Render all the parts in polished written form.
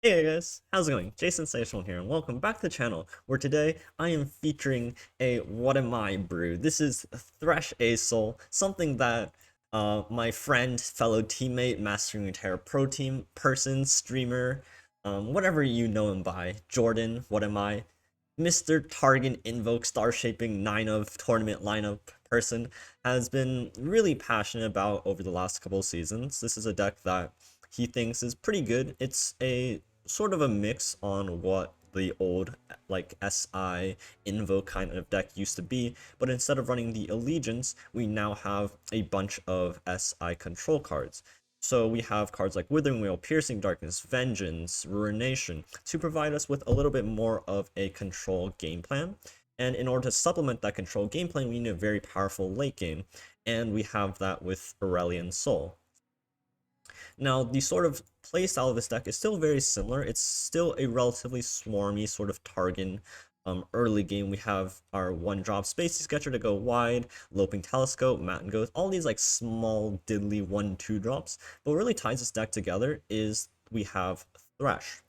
Hey guys, how's it going? Jayce Sensational here, and welcome back to the channel, where today I am featuring a What Am I brew. This is Thresh Soul, something that my friend, fellow teammate, Mastering Runeterra Pro Team person, streamer, whatever you know him by, Jordan, What Am I, Mr. Targon Invoke Star Shaping 9 of tournament lineup person, has been really passionate about over the last couple of seasons. This is a deck that he thinks is pretty good. It's a sort of a mix on what the old like SI Invoke kind of deck used to be, but instead of running the Allegiance, we now have a bunch of SI control cards. So we have cards like Withering Wheel, Piercing Darkness, Vengeance, Ruination to provide us with a little bit more of a control game plan. And in order to supplement that control game plan, we need a very powerful late game, and we have that with AURELION Soul. Now, the sort of playstyle of this deck is still very similar. It's still a relatively swarmy sort of Targon. Early game, we have our one-drop Spacey Sketcher to go wide, Loping Telescope, Matin Ghost, all these like small diddly 1-2 drops. But what really ties this deck together is we have Thresh.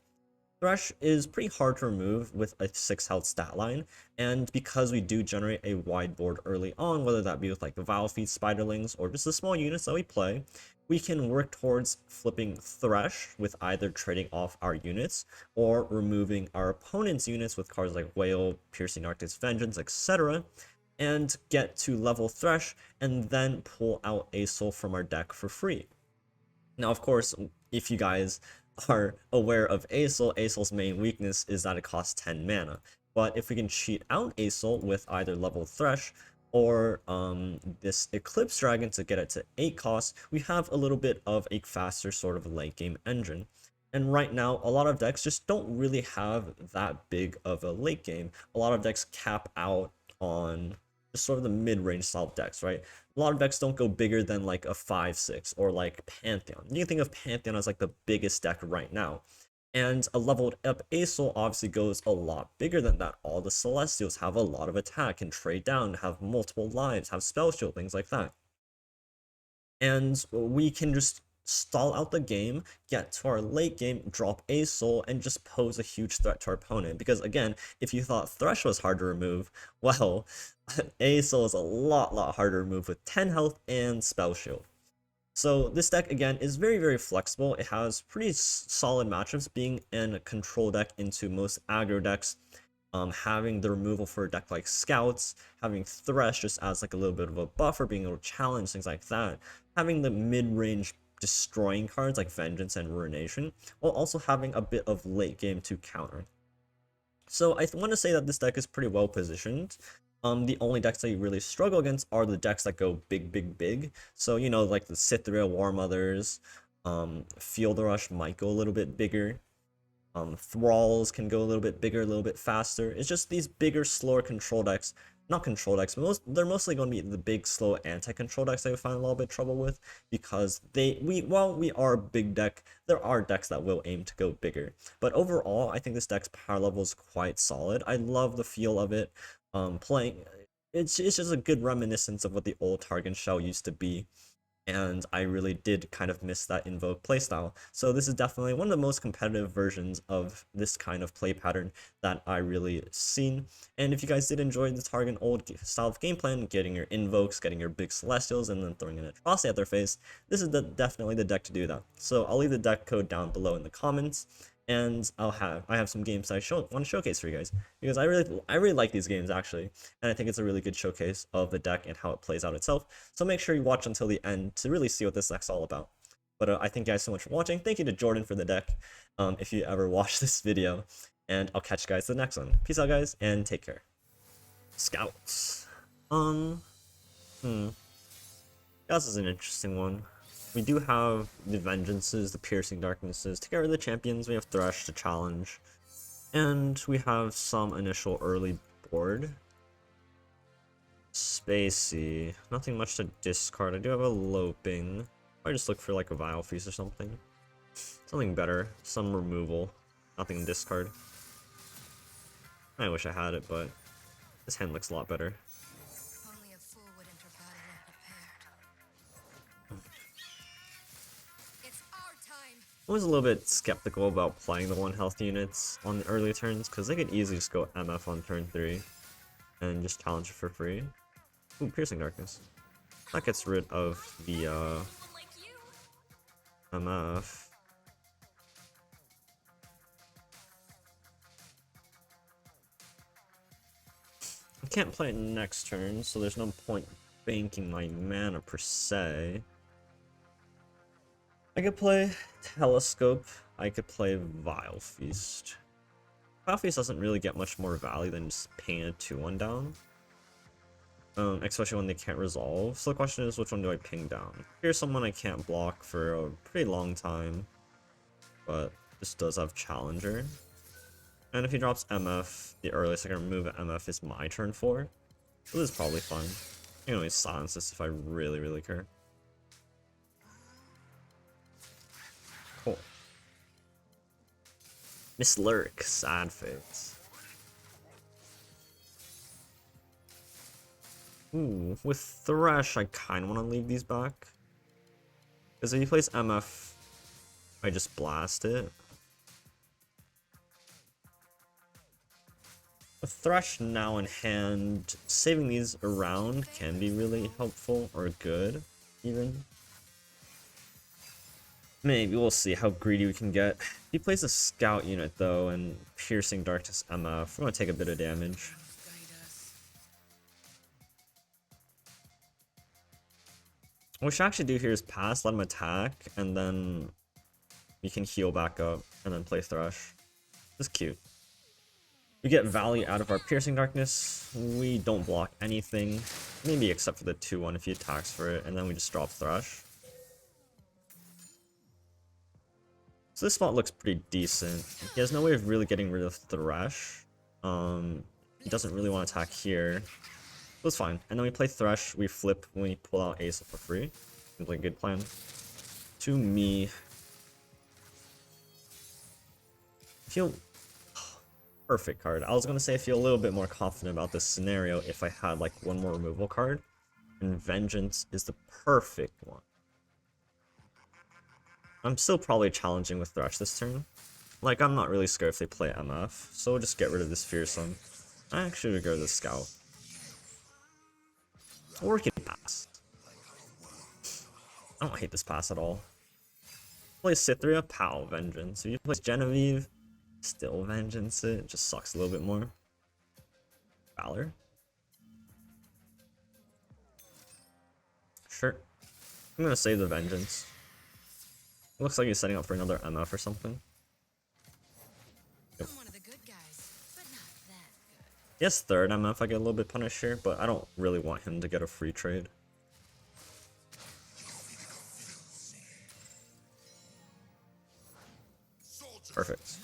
Thresh is pretty hard to remove with a 6 health stat line, and because we do generate a wide board early on, whether that be with like the Vile Feet, Spiderlings, or just the small units that we play, we can work towards flipping Thresh with either trading off our units or removing our opponent's units with cards like Whale, Piercing Arctic's Vengeance, etc., and get to level Thresh and then pull out a soul from our deck for free. Now, of course, if you guys are aware of Asol's main weakness is that it costs 10 mana. But if we can cheat out Asol with either level Thresh or this Eclipse Dragon to get it to 8 costs, we have a little bit of a faster sort of late game engine. And right now, a lot of decks just don't really have that big of a late game. A lot of decks cap out on just sort of the mid-range style decks, right? A lot of decks don't go bigger than like a 5-6 or like Pantheon. You can think of Pantheon as like the biggest deck right now. And a leveled up Asol obviously goes a lot bigger than that. All the Celestials have a lot of attack, can trade down, have multiple lives, have spell shield, things like that. And we can just stall out the game, get to our late game, drop a soul, and just pose a huge threat to our opponent. Because again, if you thought Thresh was hard to remove, well, a soul is a lot harder to remove with 10 health and spell shield. So this deck again is very flexible. It has pretty solid matchups, being in a control deck into most aggro decks. Having the removal for a deck like Scouts, having Thresh just as like a little bit of a buffer, being able to challenge, things like that. Having the mid-range destroying cards like Vengeance and Ruination, while also having a bit of late game to counter. So I want to say that this deck is pretty well positioned. The only decks that you really struggle against are the decks that go big. So, you know, like the Cithria War Mothers, Field Rush might go a little bit bigger. Thralls can go a little bit bigger, a little bit faster. It's just these bigger, slower control decks. Not control decks, but they're mostly going to be the big, slow anti-control decks that we find a little bit of trouble with, because while we are a big deck, there are decks that will aim to go bigger. But overall, I think this deck's power level is quite solid. I love the feel of it. Playing, it's just a good reminiscence of what the old Targon shell used to be, and I really did kind of miss that Invoke playstyle. So this is definitely one of the most competitive versions of this kind of play pattern that I really seen. And if you guys did enjoy the Targon old style of game plan, getting your Invokes, getting your big Celestials, and then throwing an Atrocity at their face, this is definitely the deck to do that. So I'll leave the deck code down below in the comments, and I have some games I want to showcase for you guys, because I really like these games actually, and I think it's a really good showcase of the deck and how it plays out itself. So make sure you watch until the end to really see what this deck's all about. But I thank you guys so much for watching. Thank you to Jordan for the deck, if you ever watch this video, and I'll catch you guys in the next one. Peace out, guys, and take care. Scouts. This is an interesting one. We do have the Vengeances, the Piercing Darknesses to get rid of the champions. We have Thresh to challenge. And we have some initial early board. Spacey. Nothing much to discard. I do have a Loping. I just look for like a Vile Feast or something. Something better. Some removal. Nothing to discard. I wish I had it, but this hand looks a lot better. Only a fool would enter battle unprepared. It's our time. I was a little bit skeptical about playing the 1 health units on the early turns, because they could easily just go MF on turn 3 and just challenge it for free. Ooh, Piercing Darkness. That gets rid of the MF. I can't play it next turn, so there's no point banking my mana per se. I could play Telescope, I could play Vile Feast. Vile Feast doesn't really get much more value than just paying a 2-1 down. Especially when they can't resolve. So the question is, which one do I ping down? Here's someone I can't block for a pretty long time, but this does have Challenger. And if he drops MF, the earliest I can remove MF is my turn 4. So this is probably fine. I can always silence this if I really, really care. Cool. Miss Lyric, Sad Fates. Ooh, with Thresh, I kind of want to leave these back. Because if he plays MF, I just blast it. With Thresh now in hand, saving these around can be really helpful, or good, even. Maybe, we'll see how greedy we can get. If he plays a Scout unit though, and Piercing Darkness MF, we're going to take a bit of damage. What we should actually do here is pass, let him attack, and then we can heal back up, and then play Thresh. This is cute. We get value out of our Piercing Darkness. We don't block anything, maybe except for the 2-1 if he attacks for it, and then we just drop Thresh. So this spot looks pretty decent. He has no way of really getting rid of Thresh. He doesn't really want to attack here. So it's fine. And then we play Thresh, we flip when we pull out Ace for free. Seems like a good plan. To me. I feel... Perfect card. I was going to say I feel a little bit more confident about this scenario if I had like one more removal card. And Vengeance is the perfect one. I'm still probably challenging with Thresh this turn. Like, I'm not really scared if they play MF, so we'll just get rid of this Fearsome. I actually would go to the Scout. Or we can pass. I don't hate this pass at all. Play Cythria, pow, Vengeance. If you play Genevieve, still Vengeance it. Just sucks a little bit more. Valor. Sure. I'm gonna save the Vengeance. Looks like he's setting up for another MF or something. Yep. I'm one of the good guys, but not that good. Yes, third MF I get a little bit punished here, but I don't really want him to get a free trade. Perfect.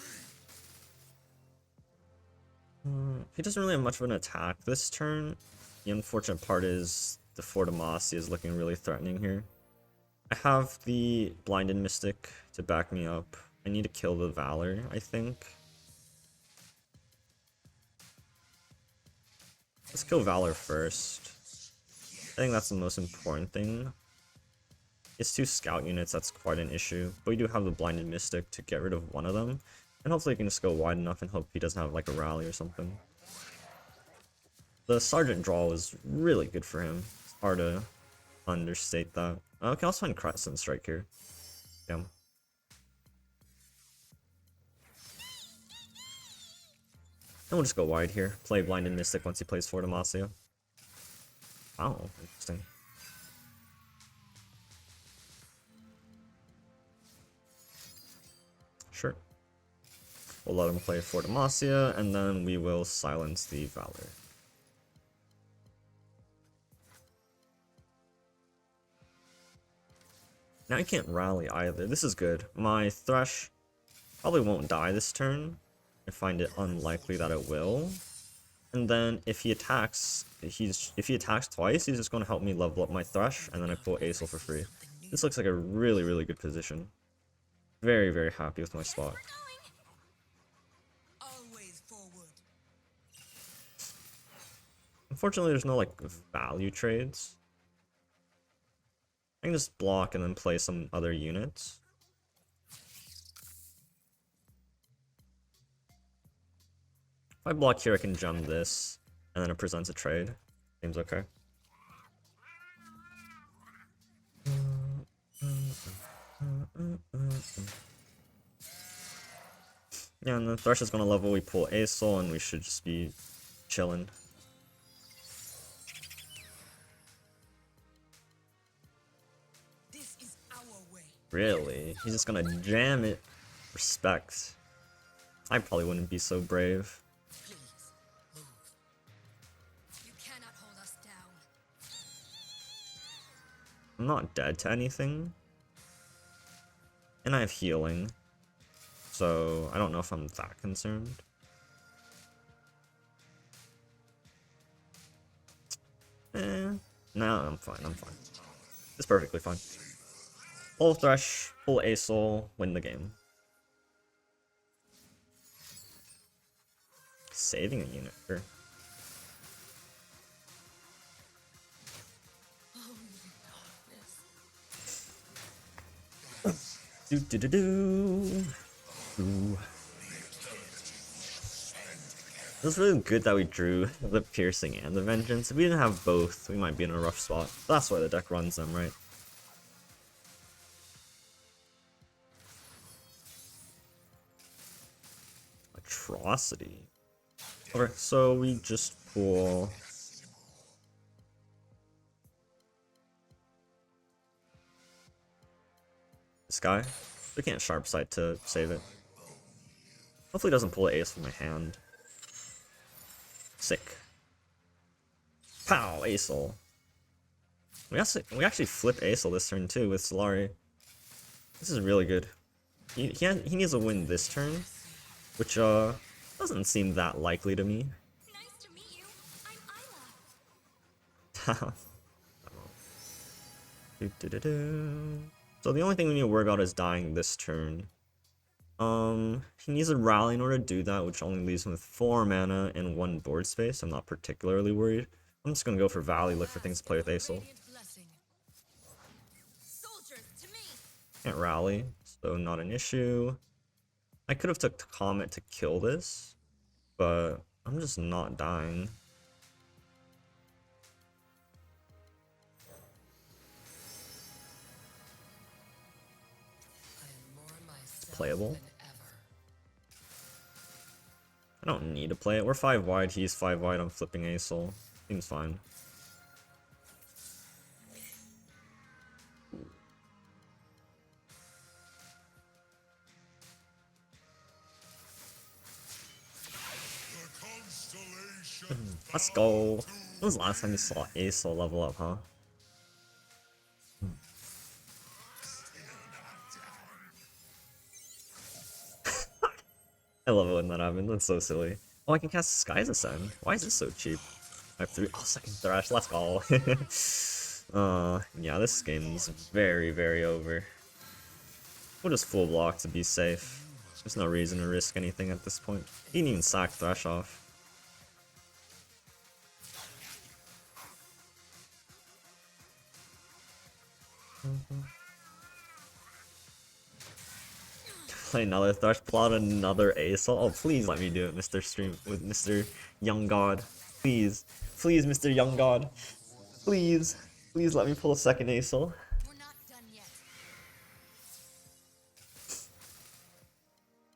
He doesn't really have much of an attack this turn. The unfortunate part is the Fortamacia is looking really threatening here. I have the Blinded Mystic to back me up. I need to kill the Valor, I think. Let's kill Valor first. I think that's the most important thing. It's 2 Scout units, that's quite an issue. But we do have the Blinded Mystic to get rid of one of them. And hopefully he can just go wide enough and hope he doesn't have like a rally or something. The Sergeant draw was really good for him. It's hard to understate that. Okay, I'll find Crescent Strike here. Damn. And we'll just go wide here. Play Blinded Mystic once he plays Fortamacia. Oh, interesting. Sure. We'll let him play Fortamacia, and then we will silence the Valor. Now I can't rally either. This is good. My Thresh probably won't die this turn. I find it unlikely that it will. And then if he attacks, if he attacks twice, he's just going to help me level up my Thresh, and then I pull Acel for free. This looks like a really, really good position. Very, very happy with my spot. Unfortunately, there's no like value trades. I can just block and then play some other units. If I block here, I can gem this, and then it presents a trade. Seems okay. Yeah, and then Thresh is gonna level, we pull a soul, and we should just be chilling. This is our way. Really? He's just gonna jam it. Respect. I probably wouldn't be so brave. Please, move. You cannot hold us down. I'm not dead to anything. And I have healing. So I don't know if I'm that concerned. No, I'm fine, I'm fine. It's perfectly fine. Pull Thresh, pull a soul, win the game. Saving a unit, sure. Do do do do. Ooh. It was really good that we drew the piercing and the vengeance. If we didn't have both, we might be in a rough spot. That's why the deck runs them, right? Atrocity. Okay, so we just pull. This guy. We can't sharp sight to save it. Hopefully it doesn't pull an ace from my hand. Sick. Pow! Acel. We actually flip Acel this turn too with Solari. This is really good. He needs to win this turn, which doesn't seem that likely to me. Nice to meet you. I'm Isla. So the only thing we need to worry about is dying this turn. He needs a rally in order to do that, which only leaves him with 4 mana and 1 board space. I'm not particularly worried. I'm just gonna go for Valley, look for things to play with Acel. Radiant blessing. Soldiers to me. Can't rally, so not an issue. I could have took Comet to kill this, but I'm just not dying. It's playable. I don't need to play it. We're 5 wide, he's 5 wide, I'm flipping Acel. Seems fine. Let's go. When was the last time you saw Acel level up, huh? I love it when that happens. That's so silly. Oh, I can cast Sky's Ascend. Why is this so cheap? I have 3. Oh, second Thresh. Let's go. Yeah, this game's very, very over. We'll just full block to be safe. There's no reason to risk anything at this point. You can even sack Thresh off. Play another Thresh, plot another Acel. Oh, please let me do it, Mr. Stream with Mr. Young God. Please, please, Mr. Young God. Please, please let me pull a second Acel. We're not done yet.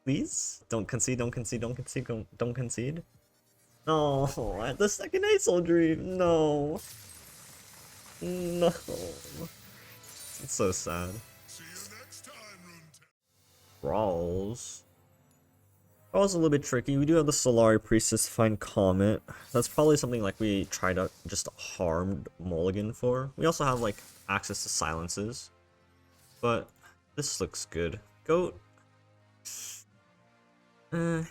Please, don't concede, don't concede, don't concede, don't concede. No, the second Acel dream. No, no. It's so sad. Thralls. Thralls a little bit tricky. We do have the Solari Priestess find Comet. That's probably something like we try to just harm Mulligan for. We also have like access to silences. But this looks good. Goat. We'll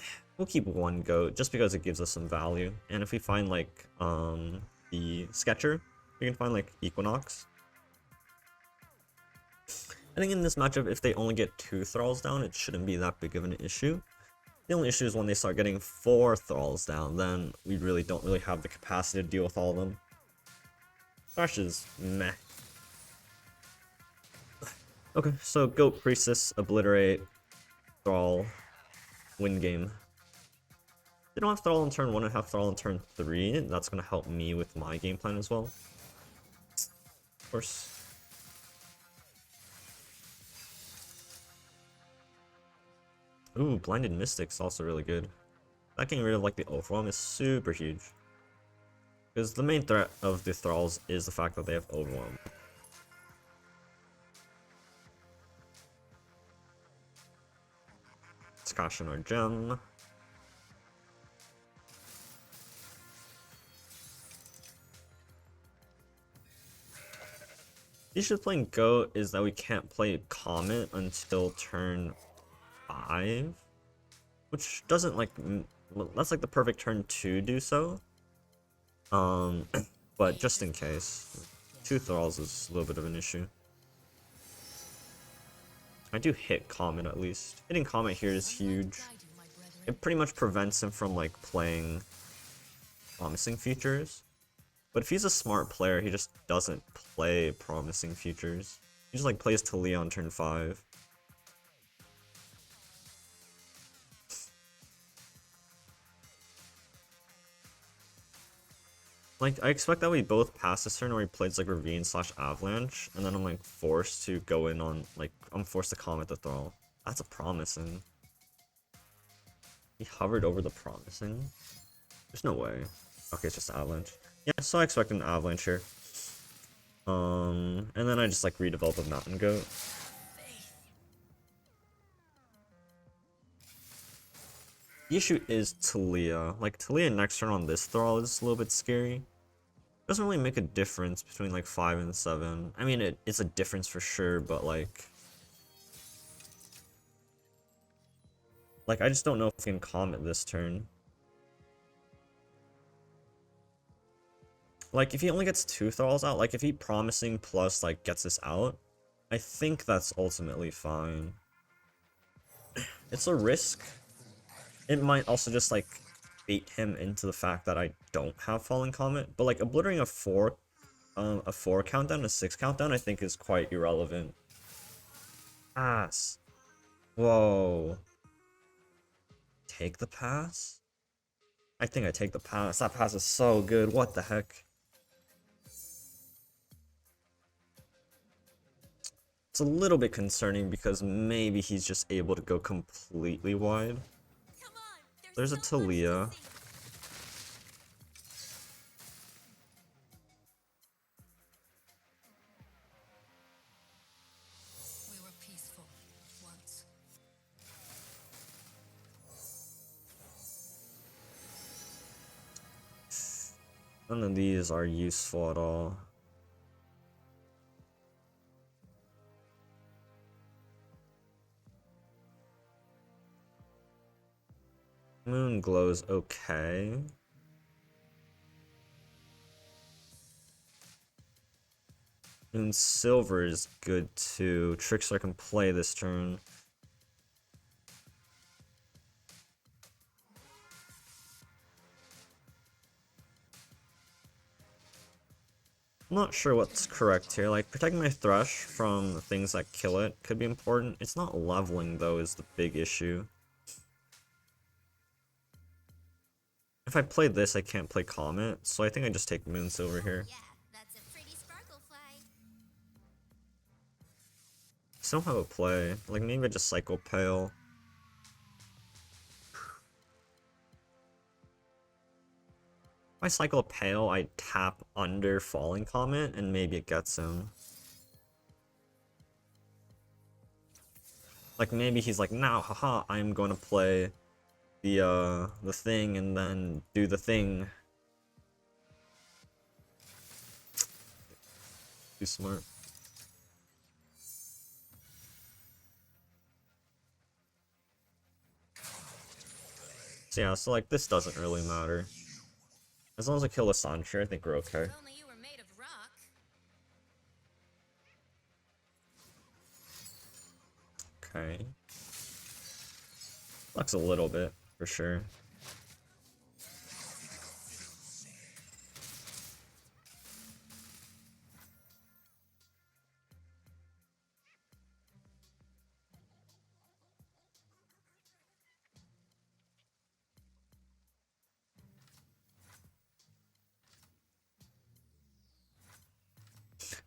keep 1 goat just because it gives us some value. And if we find like the Sketcher, we can find like Equinox. I think in this matchup, if they only get 2 Thralls down, it shouldn't be that big of an issue. The only issue is when they start getting 4 Thralls down, then we really don't have the capacity to deal with all of them. Thresh is meh. Okay, so Goat, Priestess, Obliterate, Thrall, win game. They don't have Thrall on turn 1 and have Thrall on turn 3. That's going to help me with my game plan as well. Of course. Ooh, Blinded Mystic's also really good. That getting rid of like the overwhelm is super huge. Because the main threat of the Thralls is the fact that they have overwhelm. Let's cash in our gem. The issue with playing Goat is that we can't play Comet until turn 5. Which doesn't like, that's like the perfect turn to do so. But just in case. 2 Thralls is a little bit of an issue. I do hit Comet at least. Hitting Comet here is huge. It pretty much prevents him from like playing Promising Futures. But if he's a smart player, he just doesn't play Promising Futures. He just like plays Talia on turn 5. Like, I expect that we both pass this turn where he plays like Ravine / Avalanche, and then I'm like forced to go in on, like, I'm forced to Comet the Thrall. That's a Promising. He hovered over the Promising? There's no way. Okay, it's just Avalanche. Yeah, so I expect an Avalanche here. And then I just like redevelop a Mountain Goat. The issue is Talia. Like, Talia next turn on this Thrall is a little bit scary. Doesn't really make a difference between like 5 and 7. I mean, it's a difference for sure, but like I just don't know if we can Comet this turn. Like, if he only gets 2 Thralls out, like if he Promising plus like gets this out, I think that's ultimately fine. It's a risk. It might also just like bait him into the fact that I don't have Falling Comet, but like obliterating a 4 countdown, a 6 countdown, I think is quite irrelevant. Pass. Whoa. Take the pass? I think I take the pass. That pass is so good. What the heck? It's a little bit concerning because maybe he's just able to go completely wide. There's a Talia. We were peaceful once. None of these are useful at all. Moon Glow's okay. Moon Silver is good too. Trickster can play this turn. I'm not sure what's correct here. Like, protecting my Thresh from things that kill it could be important. It's not leveling, though, is the big issue. If I play this, I can't play Comet, so I think I just take Moon Silver here. Yeah, that's a pretty sparkle fly. Still have a play. Like, maybe I just Cycle Pale. If I Cycle Pale, I tap under Falling Comet, and maybe it gets him. Like, maybe he's like, now, haha, I'm going to play the thing and then do the thing. Too smart. So yeah, so like, this doesn't really matter. As long as I kill the Sancher, I think we're okay. If only you were made of rock. Okay. Sucks a little bit, for sure.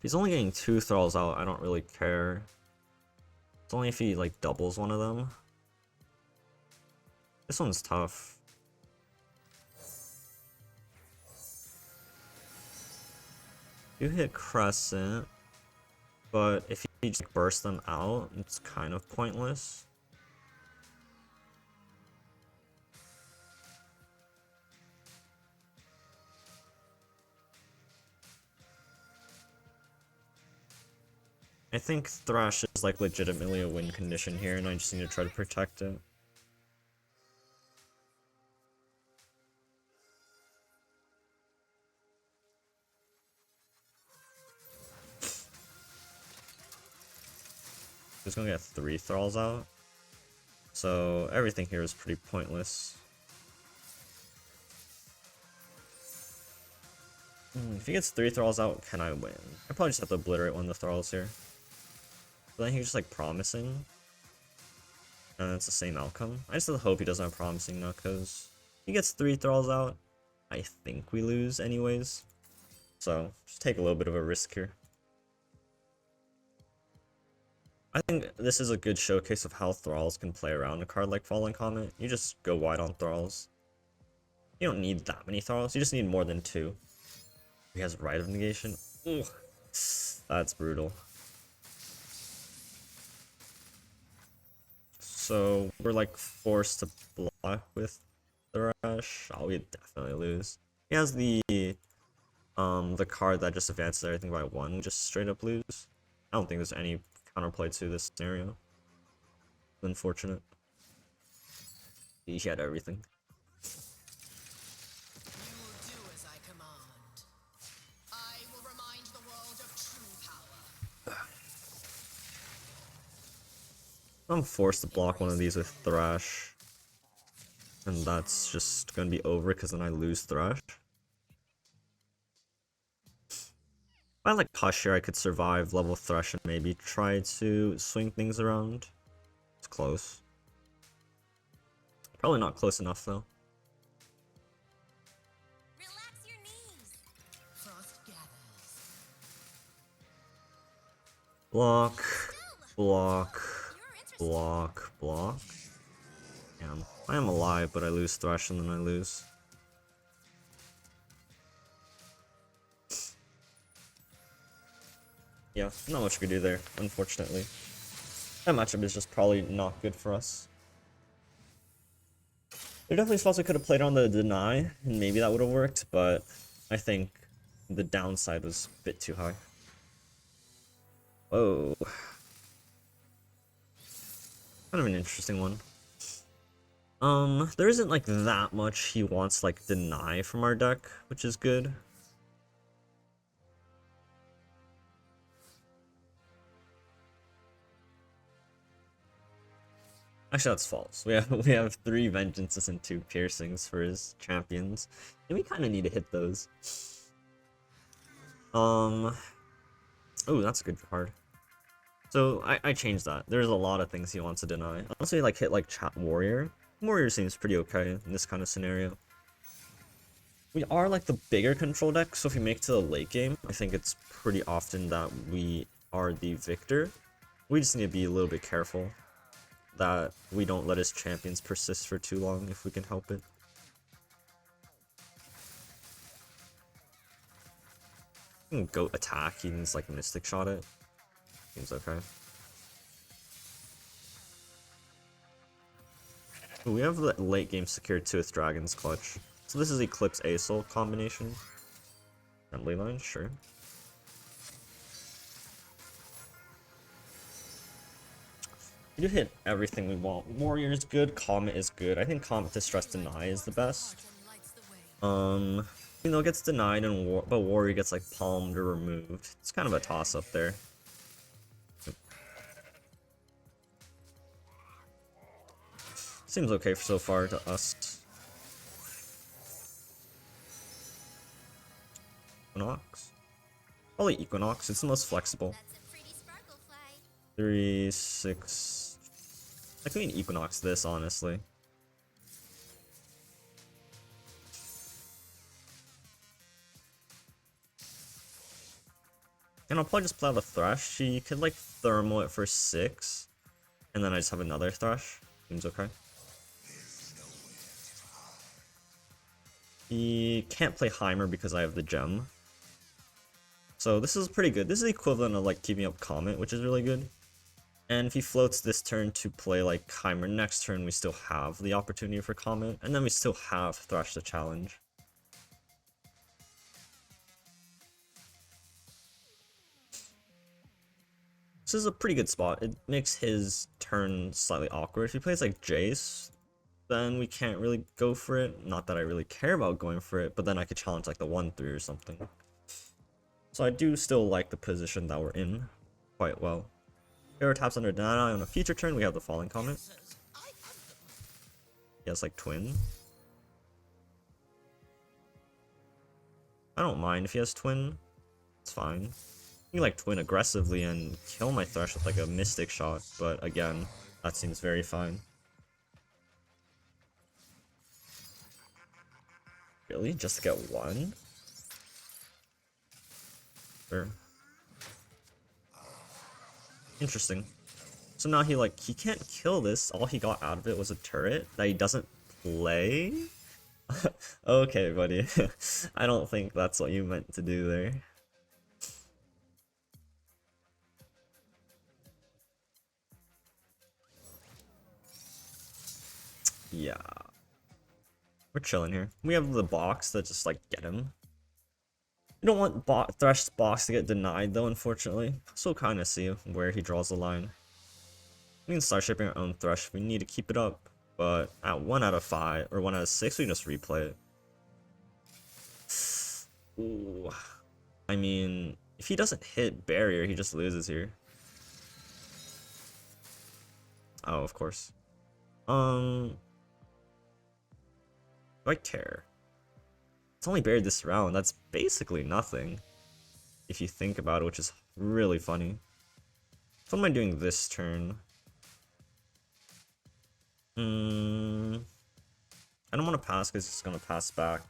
He's only getting 2 Thralls out, I don't really care. It's only if he like doubles one of them. This one's tough. You hit Crescent, but if you just burst them out, it's kind of pointless. I think Thrash is like legitimately a win condition here, and I just need to try to protect it. He's gonna get 3 Thralls out, so everything here is pretty pointless. If he gets 3 Thralls out, can I win? I probably just have to obliterate one of the Thralls here. But then he's just like promising, and it's the same outcome. I just hope he doesn't have promising now, because he gets 3 Thralls out, I think we lose anyways. So just take a little bit of a risk here. I think this is a good showcase of how Thralls can play around a card like Fallen Comet. You just go wide on Thralls. You don't need that many Thralls, you just need more than 2. He has Rite of Negation. Ooh, that's brutal. So we're like forced to block with Thrash. Oh, we definitely lose. He has the card that just advances everything by 1, just straight up lose. I don't think there's any counterplay to this scenario. Unfortunate. He had everything. I'm forced to block one of these with Thrash, and that's just gonna be over because then I lose Thrash. If I like Hush here, I could survive level Thresh and maybe try to swing things around. It's close. Probably not close enough though. Relax your knees. Frost gathers. Block, block, block, block. Damn. I am alive, but I lose Thresh and then I lose. Yeah, not much we could do there, unfortunately. That matchup is just probably not good for us. There are definitely spots I could have played on the deny, and maybe that would have worked, but I think the downside was a bit too high. Whoa. Kind of an interesting one. There isn't like that much he wants like deny from our deck, which is good. Actually, that's false. We have 3 vengeances and 2 piercings for his champions, and we kind of need to hit those. Oh, that's a good card. So I changed that. There's a lot of things he wants to deny. Honestly, like hit like Chat Warrior. Warrior seems pretty okay in this kind of scenario. We are like the bigger control deck, so if we make it to the late game, I think it's pretty often that we are the victor. We just need to be a little bit careful that we don't let his champions persist for too long if we can help it. We can go attack, he needs like Mystic Shot it. Seems okay. Ooh, we have the late game secured too with Dragon's Clutch. So this is Eclipse Asol combination. Friendly line, sure. We do hit everything we want. Warrior is good, Comet is good. I think Comet to stress deny is the best. You know, it gets denied and but Warrior gets like palmed or removed. It's kind of a toss up there. Seems okay so far to us. Equinox? Probably Equinox, it's the most flexible. 3, 6. I can Equinox this, honestly. And I'll probably just play out a Thresh. He could like thermal it for 6. And then I just have another Thresh. Seems okay. He can't play Heimer because I have the gem. So this is pretty good. This is the equivalent of like keeping up Comet, which is really good. And if he floats this turn to play like Heimer next turn, we still have the opportunity for Comet. And then we still have Thresh to challenge. This is a pretty good spot. It makes his turn slightly awkward. If he plays like Jayce, then we can't really go for it. Not that I really care about going for it, but then I could challenge like the 1-3 or something. So I do still like the position that we're in quite well. Hero taps under Deny on a future turn, we have the Falling Comet. He has like Twin. I don't mind if he has Twin. It's fine. You like Twin aggressively and kill my Thresh with like a Mystic Shot, but again, that seems very fine. Really? Just to get 1? Sure. Interesting. So now he can't kill this. All he got out of it was a turret that he doesn't play? Okay, buddy. I don't think that's what you meant to do there. Yeah. We're chilling here. We have the box that just like get him. We don't want Thresh's box to get denied though, unfortunately. So we'll kind of see where he draws the line. We can start shipping our own Thresh if we need to keep it up. But at 1 out of 5 or 1 out of 6, we can just replay it. Ooh. I mean, if he doesn't hit barrier, he just loses here. Oh, of course. Do I care? It's only buried this round. That's basically nothing. If you think about it, which is really funny. So what am I doing this turn? I don't want to pass because he's going to pass back.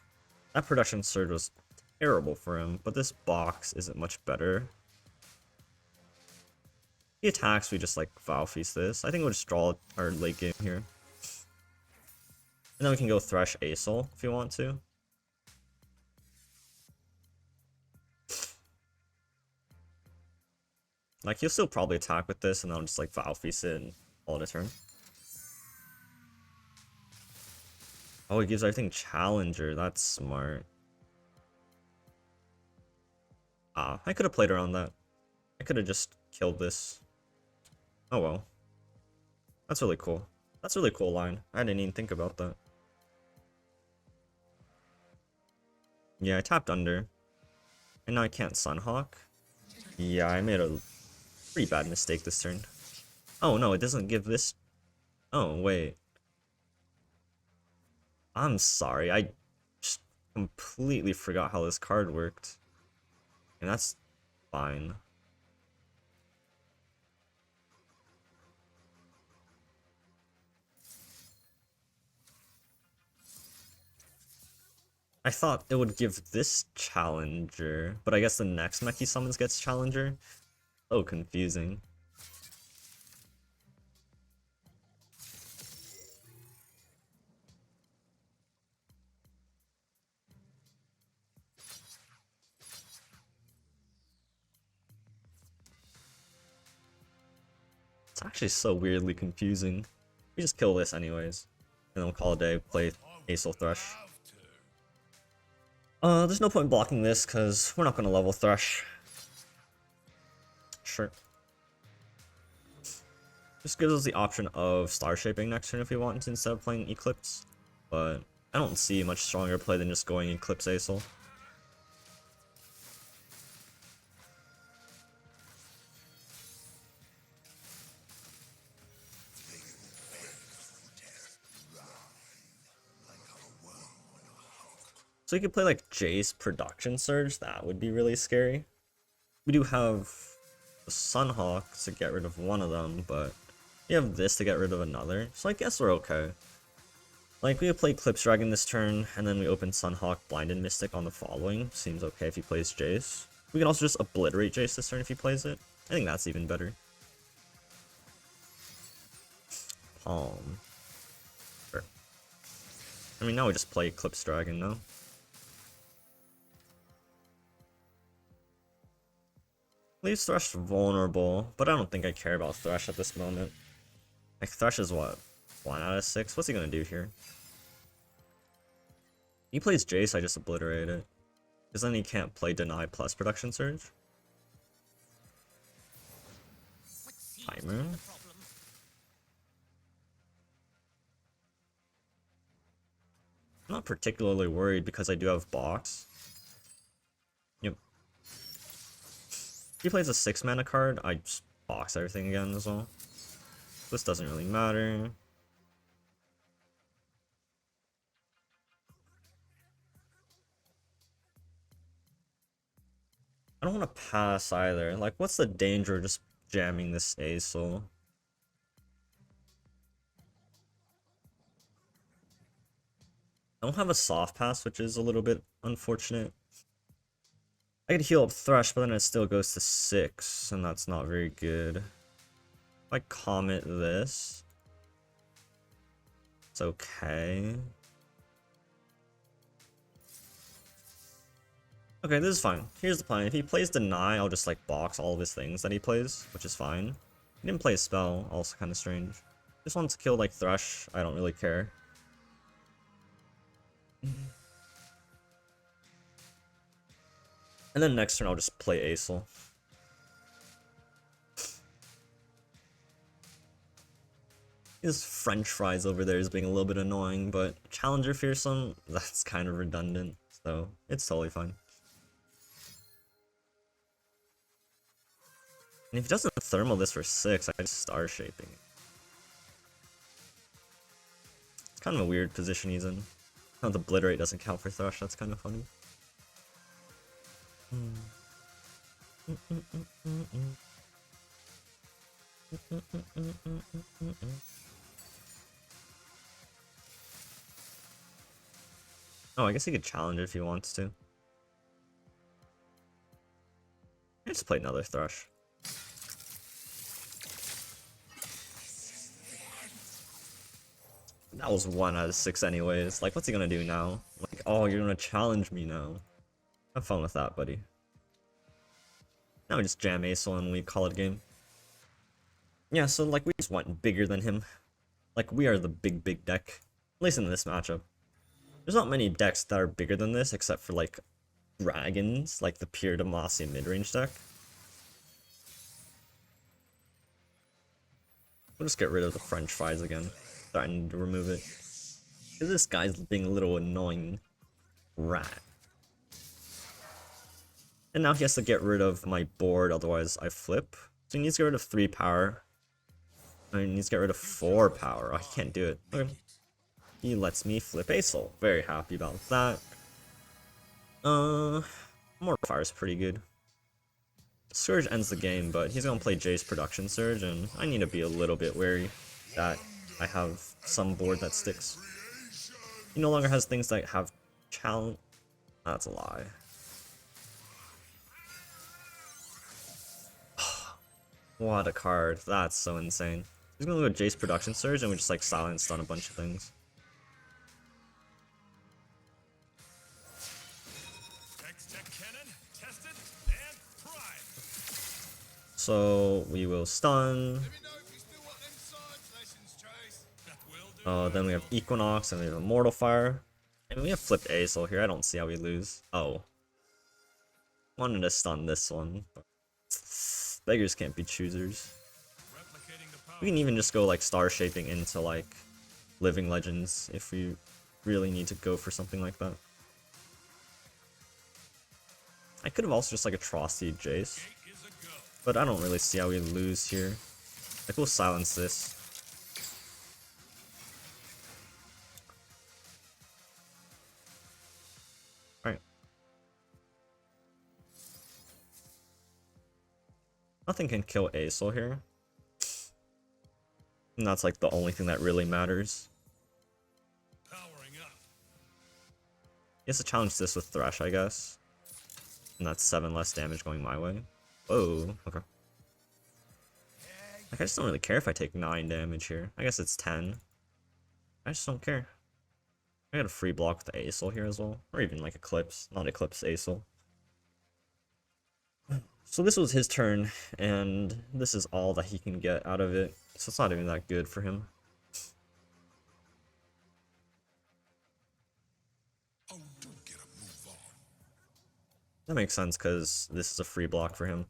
That production surge was terrible for him, but this box isn't much better. He attacks, we just like Vow Feast this. I think we'll just draw our late game here. And then we can go Thresh Acel if you want to. Like, he'll still probably attack with this, and then I'll just like Vow Feast it and call it a turn. Oh, he gives everything Challenger. That's smart. Ah, I could have played around that. I could have just killed this. Oh well. That's really cool. That's a really cool line. I didn't even think about that. Yeah, I tapped under. And now I can't Sunhawk. Yeah, I made a pretty bad mistake this turn. Oh no, it doesn't give this... Oh, wait. I'm sorry, I just completely forgot how this card worked. And that's fine. I thought it would give this Challenger, but I guess the next mech he summons gets Challenger. So confusing. It's actually so weirdly confusing. We just kill this anyways. And then we'll call it a day, play Acel Thresh. There's no point in blocking this because we're not going to level Thresh. Sure. Just gives us the option of Star Shaping next turn if we want to instead of playing Eclipse. But I don't see much stronger play than just going Eclipse Acel. So you could play like Jayce Production Surge, that would be really scary. We do have the Sunhawk to get rid of one of them, but we have this to get rid of another, so I guess we're okay. Like, we could play Eclipse Dragon this turn, and then we open Sunhawk, Blinded Mystic on the following. Seems okay if he plays Jayce. We can also just obliterate Jayce this turn if he plays it. I think that's even better. Palm. Sure. I mean, now we just play Eclipse Dragon, no? Leaves Thresh vulnerable, but I don't think I care about Thresh at this moment. Like, Thresh is what? 1 out of 6? What's he gonna do here? He plays Jayce, I just obliterate it. Because then he can't play Deny plus Production Surge. Heimer. I'm not particularly worried because I do have Box. Yep. If he plays a 6 mana card, I just box everything again as well. This doesn't really matter. I don't want to pass either. Like, what's the danger of just jamming this Aesol? I don't have a soft pass, which is a little bit unfortunate. I could heal up Thresh, but then it still goes to 6, and that's not very good. If I Comet this, it's okay. Okay, this is fine. Here's the plan. If he plays Deny, I'll just like box all of his things that he plays, which is fine. He didn't play a spell, also kind of strange. Just wants to kill like Thresh, I don't really care. And then next turn I'll just play Aesol. His French fries over there is being a little bit annoying, but Challenger Fearsome, that's kind of redundant, so it's totally fine. And if he doesn't thermal this for 6, I just Star Shaping. It's kind of a weird position he's in. Oh, the Obliterate doesn't count for Thresh, that's kind of funny. Oh, I guess he could challenge it if he wants to. I just play another Thresh. That was 1 out of 6 anyways. Like, what's he gonna do now? Like, oh, you're gonna challenge me now. Have fun with that, buddy. Now we just jam Aesol and we call it a game. Yeah, so like we just went bigger than him. Like we are the big deck. At least in this matchup. There's not many decks that are bigger than this except for like dragons, like the pure Demacia midrange deck. We'll just get rid of the French fries again. Threatening to remove it. Because this guy's being a little annoying rat. And now he has to get rid of my board, otherwise I flip. So he needs to get rid of 3 power. I mean, he needs to get rid of 4 power. Oh, he can't do it. Okay. He lets me flip Aesol. Very happy about that. More fire is pretty good. Surge ends the game, but he's gonna play Jayce Production Surge, and I need to be a little bit wary that I have some board that sticks. He no longer has things that have challenge. That's a lie. What a card. That's so insane. He's gonna go Jayce Production Surge and we just like silenced on a bunch of things. So we will stun. Then we have Equinox and we have Immortal Fire. And we have flipped Aesol here. I don't see how we lose. Oh. Wanted to stun this one. But beggars can't be choosers. We can even just go like Star Shaping into like Living Legends if we really need to go for something like that. I could have also just like Atrocity Jayce, but I don't really see how we lose here. Like we'll silence this. Alright. Nothing can kill Aesol here. And that's like the only thing that really matters. He has to challenge this with Thresh, I guess. And that's 7 less damage going my way. Whoa, okay. Like, I just don't really care if I take 9 damage here. I guess it's 10. I just don't care. I got a free block with the Aesol here as well. Or even like Eclipse. Not Eclipse, Aesol. So this was his turn, and this is all that he can get out of it. So it's not even that good for him. That makes sense because this is a free block for him.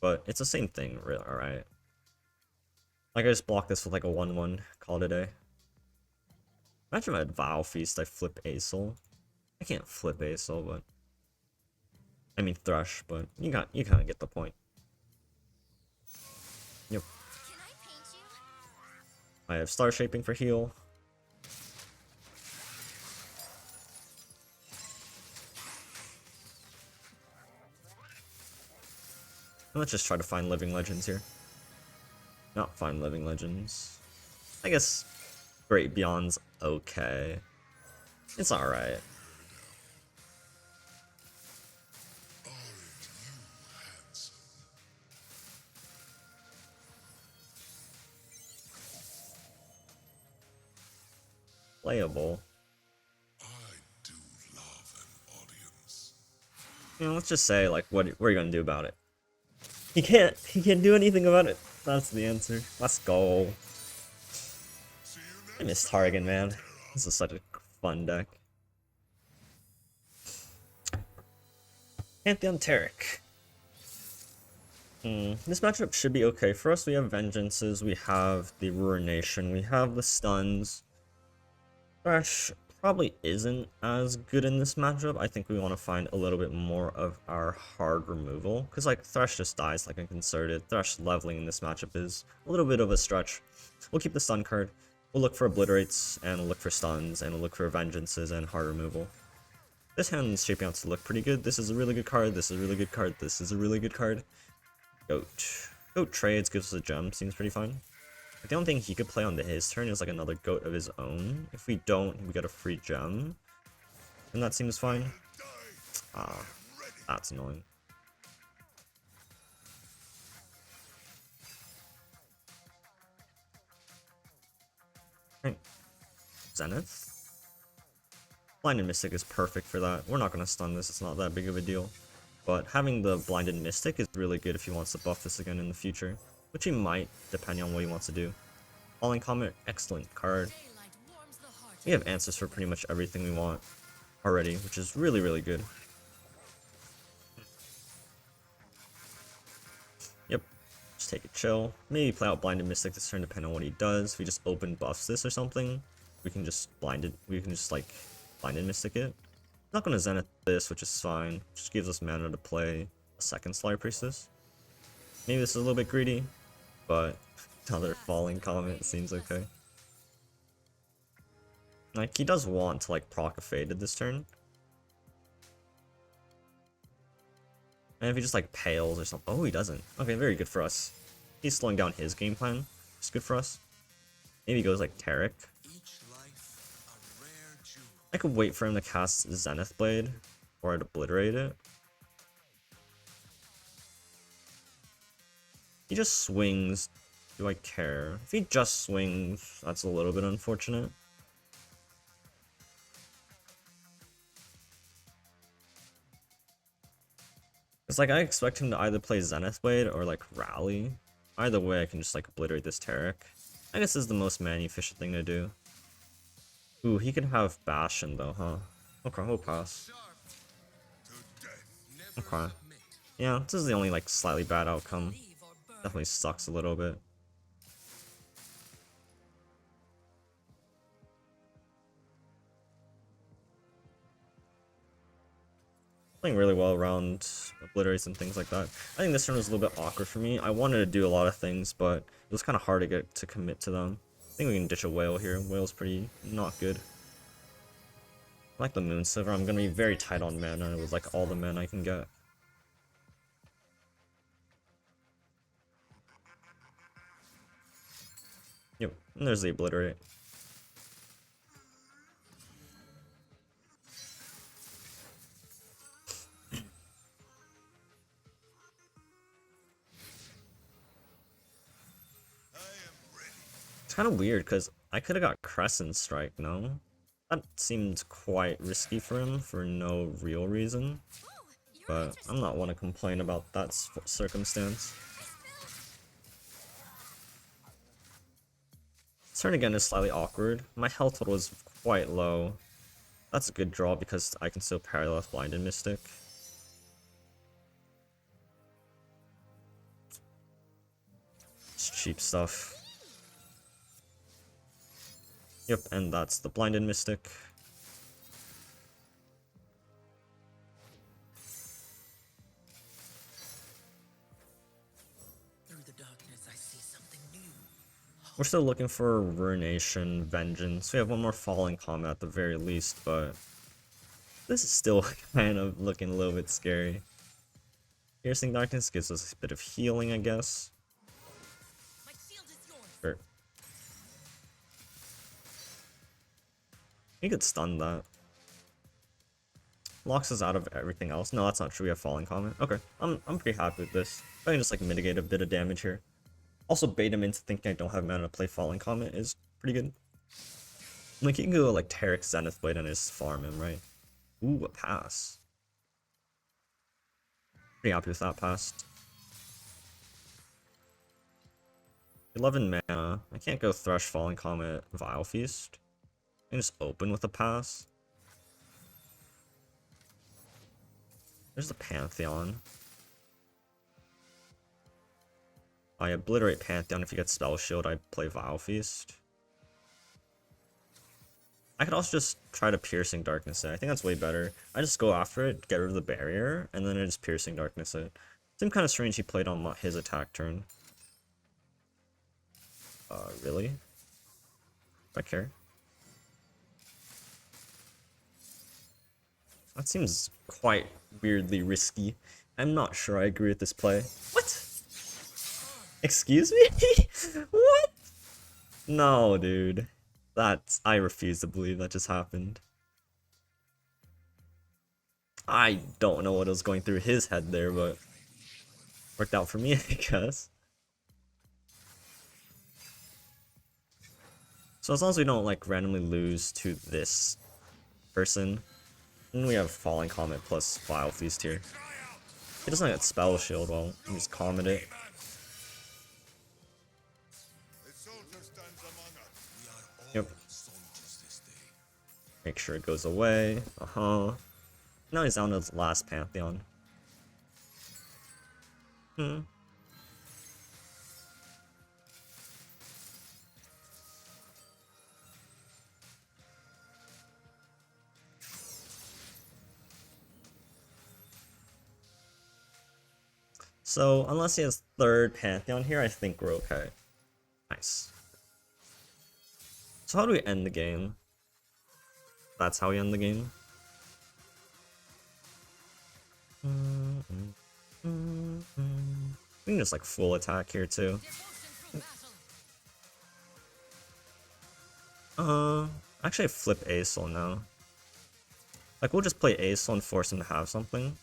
But it's the same thing, alright. Like I just block this with like a 1-1, call it a day. Imagine if I had Vow Feast, I flip Aesol. I can't flip Aesol, but I mean Thresh, but you kind of get the point. Yep. Can I paint you? I have Star Shaping for heal. Let's just try to find Living Legends here. Not find Living Legends. I guess Great Beyond's okay. It's alright. Playable. I do love an audience. You know, let's just say, like, what are you gonna do about it? He can't do anything about it. That's the answer. Let's go. I miss Targon, man. This is such a fun deck. Pantheon Taric. This matchup should be okay for us. We have Vengeances, we have the Ruination, we have the Stuns. Thresh probably isn't as good in this matchup. I think we want to find a little bit more of our hard removal. Because, like, Thresh just dies like a concerted. Thresh leveling in this matchup is a little bit of a stretch. We'll keep the stun card. We'll look for obliterates, and we'll look for stuns, and we'll look for vengeances and hard removal. This hand is shaping out to look pretty good. This is a really good card. This is a really good card. This is a really good card. Goat trades, gives us a gem. Seems pretty fine. The only thing he could play on his turn is like another goat of his own. If we don't, we get a free gem. And that seems fine. Ah, that's annoying. Right. Zenith. Blinded Mystic is perfect for that. We're not going to stun this, it's not that big of a deal. But having the Blinded Mystic is really good if he wants to buff this again in the future. Which he might, depending on what he wants to do. Falling Comet, excellent card. Daylight warms the heart. We have answers for pretty much everything we want already, which is really, really good. Yep, just take it chill. Maybe play out Blinded Mystic this turn depending on what he does. If he just open buffs this or something, we can just Blinded Mystic it. Not gonna Zenith this, which is fine. Just gives us mana to play a second Slayer Priestess. Maybe this is a little bit greedy, but another Falling Comet seems okay. Like, he does want to, like, proc a Faded this turn. And if he just, like, pales or something. Oh, he doesn't. Okay, very good for us. He's slowing down his game plan. It's good for us. Maybe he goes, like, Taric. I could wait for him to cast Zenith Blade, or I'd obliterate it. He just swings. Do I care? If he just swings, that's a little bit unfortunate. It's like I expect him to either play Zenith Blade or like Rally. Either way, I can just like obliterate this Taric. I guess this is the most mana-efficient thing to do. Ooh, he could have Bastion though, huh? Okay, we'll pass. Okay. Yeah, this is the only like slightly bad outcome. Definitely sucks a little bit. Playing really well around obliterates and things like that. I think this turn was a little bit awkward for me. I wanted to do a lot of things, but it was kind of hard to get to commit to them. I think we can ditch a whale here. Whale's pretty not good. I like the Moon Silver. I'm gonna be very tight on mana with like all the mana I can get. Yep, and there's the obliterate. It's kind of weird because I could have got Crescent Strike, no? That seemed quite risky for him for no real reason, but I'm not one to complain about that circumstance. This turn again is slightly awkward. My health total is quite low. That's a good draw because I can still parallel Blinded Mystic. It's cheap stuff. Yep, and that's the Blinded Mystic. Through the darkness, I see something new. We're still looking for Ruination, Vengeance. We have one more Falling Comet at the very least, but this is still kind of looking a little bit scary. Piercing Darkness gives us a bit of healing, I guess. My shield is yours. Sure. You could stun that. Locks us out of everything else. No, that's not true. We have Falling Comet. Okay, I'm pretty happy with this. I can just like mitigate a bit of damage here. Also bait him into thinking I don't have mana to play Falling Comet is pretty good. Like you can go like Taric Zenith Blade and just farm him, right? Ooh, a pass. Pretty happy with that pass. 11 mana. I can't go Thresh, Falling Comet, Vile Feast. I can just open with a pass. There's the Pantheon. I obliterate Pantheon. If you get Spell Shield, I play Vile Feast. I could also just try to Piercing Darkness it. I think that's way better. I just go after it, get rid of the barrier, and then I just Piercing Darkness it. Seemed kind of strange he played on his attack turn. Really? I care. That seems quite weirdly risky. I'm not sure I agree with this play. What? Excuse me? What? No, dude. I refuse to believe that just happened. I don't know what was going through his head there, but worked out for me, I guess. So as long as we don't like randomly lose to this person, then we have Falling Comet plus Vile Feast here. He doesn't get Spell Shield, well, we just Comet it. Yep. Make sure it goes away. Now he's down to his last Pantheon. So, unless he has third Pantheon here, I think we're okay. Nice. So how do we end the game? That's how we end the game. We can just like full attack here too. Actually flip Aesol now. Like we'll just play Aesol and force him to have something.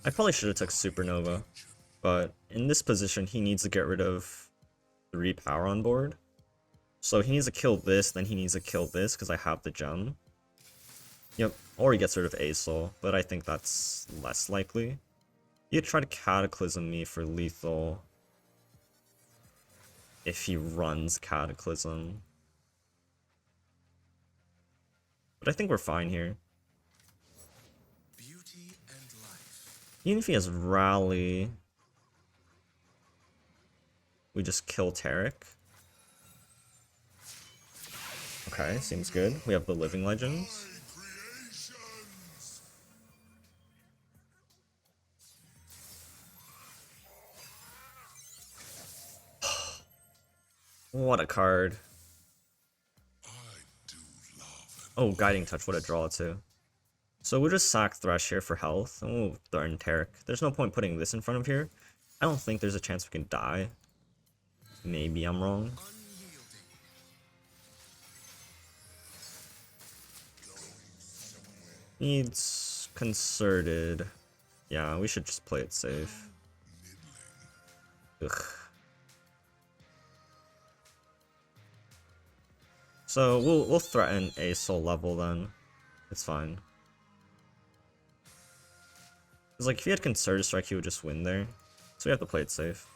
I probably should have took Supernova, but in this position he needs to get rid of 3 power on board. So he needs to kill this, then he needs to kill this because I have the gem. Yep, or he gets rid of Aesol, but I think that's less likely. You could try to Cataclysm me for lethal if he runs Cataclysm. But I think we're fine here. Beauty and life. Even if he has Rally, we just kill Taric. Okay, seems good. We have the Living Legends. What a card. Oh, Guiding Touch, what a draw too. So we'll just sack Thresh here for health, and we'll threaten Taric. There's no point putting this in front of here. I don't think there's a chance we can die. Maybe I'm wrong. Needs Concerted. Yeah, we should just play it safe. Ugh. So we'll threaten a soul level then. It's fine. Cause like if he had Concerted Strike, he would just win there. So we have to play it safe.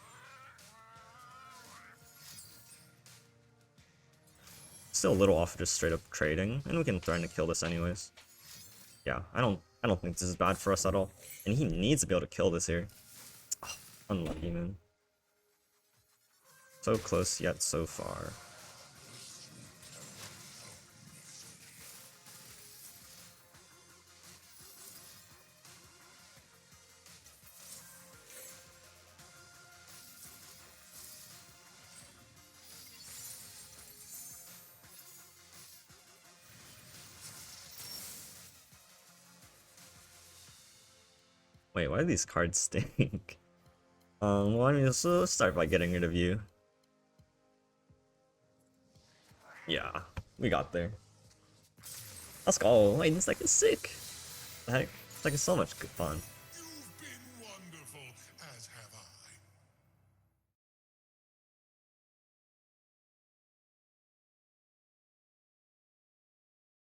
Still a little off just straight up trading, and we can threaten to kill this anyways. Yeah, I don't think this is bad for us at all. And he needs to be able to kill this here. Oh, unlucky, man. So close yet so far. Wait, why do these cards stink? Well, I mean, so let's start by getting rid of you. Yeah, we got there. Let's go. Wait, this deck is sick. The heck? This deck is so much good fun.